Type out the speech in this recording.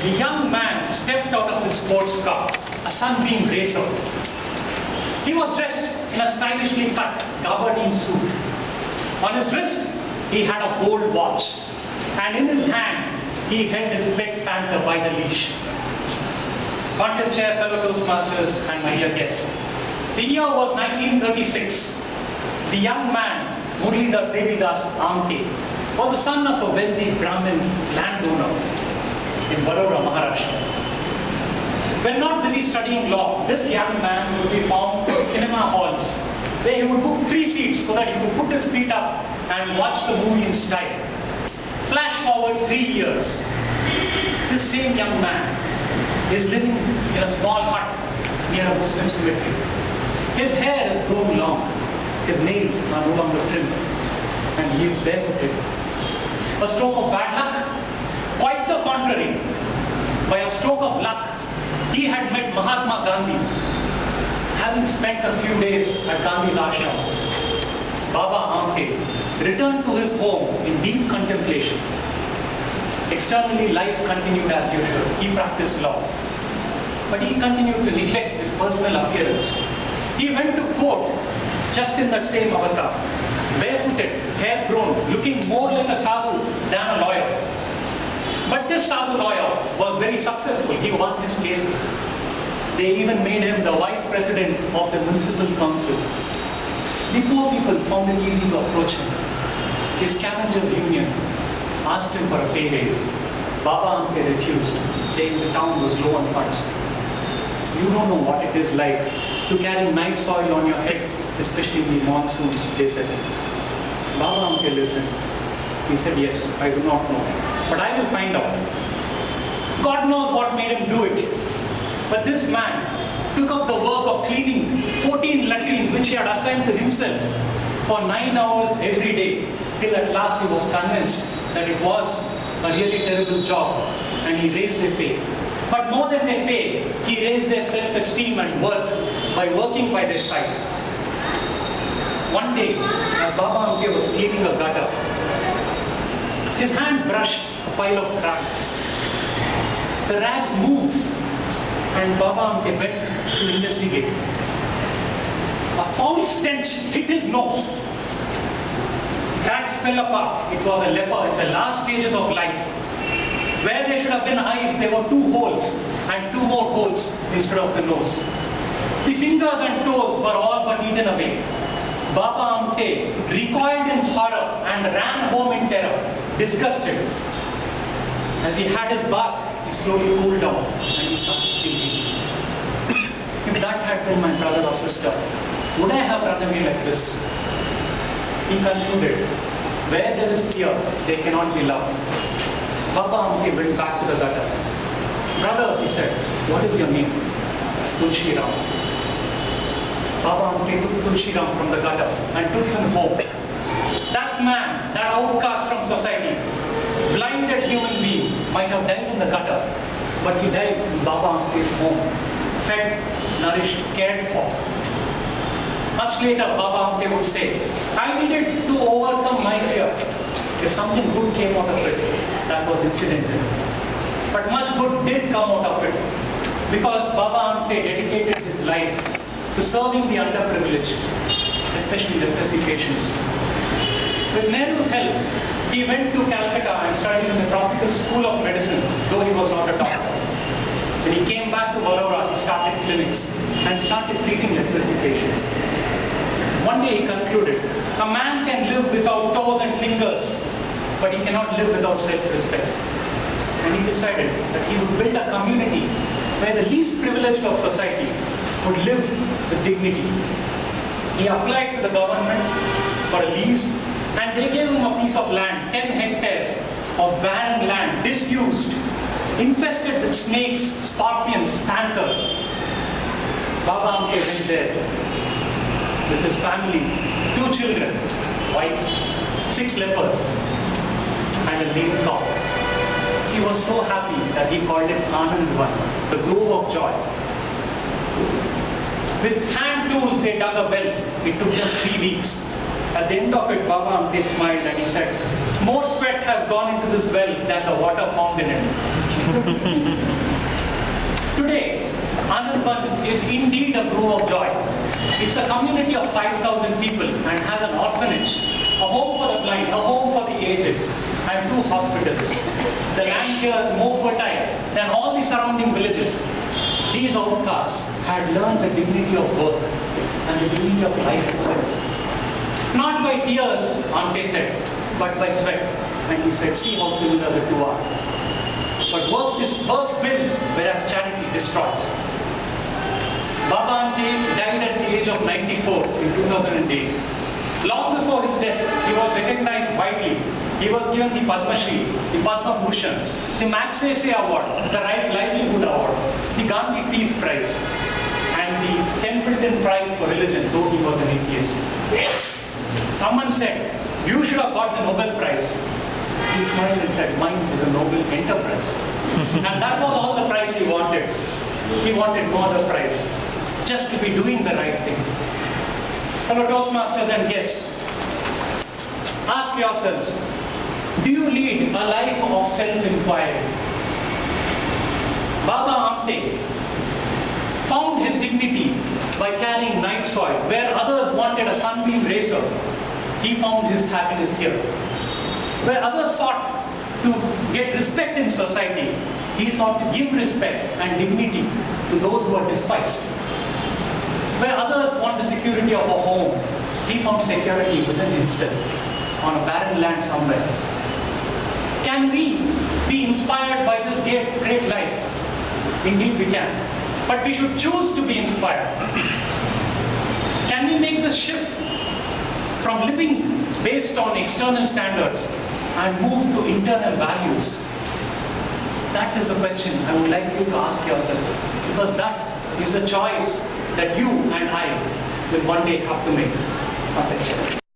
the young man stepped out of his sports car, a sunbeam racer. He was dressed in a stylishly cut gabardine suit. On his wrist, he had a gold watch, and in his hand, he held his pet panther by the leash. Contest chair, fellow Toastmasters, and my dear guests. The year was 1936. The young man, Muralidhar Devidas Amte, was the son of a wealthy Brahmin landowner in Vadodara, Maharashtra. When not busy studying law, this young man would be found in cinema halls where he would book 3 seats so that he could put his feet up and watch the movie in style. Flash forward 3 years. This same young man is living in a small hut near a Muslim cemetery. His hair has grown long, his nails are no longer trimmed, and he is barefooted. A stroke of bad luck? Quite the contrary. By a stroke of luck, he had met Mahatma Gandhi. Having spent a few days at Gandhi's ashram, Baba Amte returned to his home in deep contemplation. Externally, life continued as usual. He practiced law. But he continued to neglect his personal appearance. He went to court just in that same avatar, barefooted, hair grown, looking more like a sadhu than a lawyer. But this sadhu lawyer was very successful. He won his cases. They even made him the vice president of the municipal council. The poor people found it easy to approach him. His scavengers union asked him for a pay raise. Baba Amte refused, saying the town was low on funds. You don't know what it is like to carry night soil on your head, especially in the monsoons, they said. Baba Amte listened. He said, yes, I do not know, but I will find out. God knows what made him do it. But this man took up the work of cleaning 14 latrines which he had assigned to himself for 9 hours every day, till at last he was convinced that it was a really terrible job, and he raised their pay. But more than their pay, he raised their self-esteem and worth by working by their side. One day, as Baba Amte was cleaning a gutter, his hand brushed a pile of rags. The rags moved, and Baba Amte went to investigate. A foul stench hit his nose. Rags fell apart. It was a leper in the last stages of life. Where there should have been eyes, there were 2 holes, and 2 more holes instead of the nose. The fingers and toes were all but eaten away. Baba Amte recoiled in horror and ran home in terror, disgusted. As he had his bath, he slowly cooled down and he started thinking, if that had been my brother or sister, would I have run away like this? He concluded, where there is fear, there cannot be love. Baba Amte went back to the gutter. Brother, he said, what is your name? Tulsi Ram. Baba Amte took Tulsi Ram from the gutter and took him home. That man, that outcast from society, blinded human being, might have died in the gutter, but he died in Baba Amte's home, fed, nourished, cared for. Much later, Baba Amte would say, I needed to overcome my fear. If something good came out of it, that was incidental. But much good did come out of it, because Baba Amte dedicated his life to serving the underprivileged, especially leprosy patients. With Nehru's help, he went to Calcutta and studied in the Tropical School of Medicine, though he was not a doctor. When he came back to Vadodara, he started clinics and started treating leprosy patients. One day he concluded, a man can live without toes and fingers, but he cannot live without self-respect. And he decided that he would build a community where the least privileged of society would live with dignity. He applied to the government for a lease, and they gave him a piece of land, 10 hectares of barren land, disused, infested with snakes, scorpions, panthers. Baba Amte went there with his family, 2 children, wife, 6 lepers, and a lame cow. He was so happy that he called it Anandvan, the grove of joy. With hand tools they dug a well. It took them 3 weeks. At the end of it, Baba Amte smiled and he said, more sweat has gone into this well than the water found in it. Today, Anandban is indeed a grove of joy. It's a community of 5,000 people and has an orphanage, a home for the blind, a home for the aged, and 2 hospitals. The land here is more fertile than all the surrounding villages. These outcasts had learned the dignity of work and the dignity of life itself. Not by tears, Ante said, but by sweat. And he said, see how similar the two are. But work builds, whereas charity destroys. Baba Ante died at the age of 94 in 2008. Long before his death, he was recognized widely. He was given the Padma Shri, the Padma Bhushan, the Magsaysay Award, the Right Livelihood Award, the Gandhi Peace Prize, and the Templeton Prize for Religion, though he was an atheist. Someone said, you should have got the Nobel Prize. He smiled and said, mine is a noble enterprise. And that was all the prize he wanted. He wanted no other prize, just to be doing the right thing. Fellow Toastmasters and guests, ask yourselves, do you lead a life of self-inquiry? Baba Amte found his dignity by carrying night soil. Where others wanted a sunbeam racer, he found his happiness here. Where others sought to get respect in society, he sought to give respect and dignity to those who are despised. Where others want the security of a home, he found security within himself, on a barren land somewhere. Can we be inspired by this great life? Indeed we can. But we should choose to be inspired. Can we make the shift from living based on external standards and move to internal values? That is a question I would like you to ask yourself, because that is the choice that you and I will one day have to make.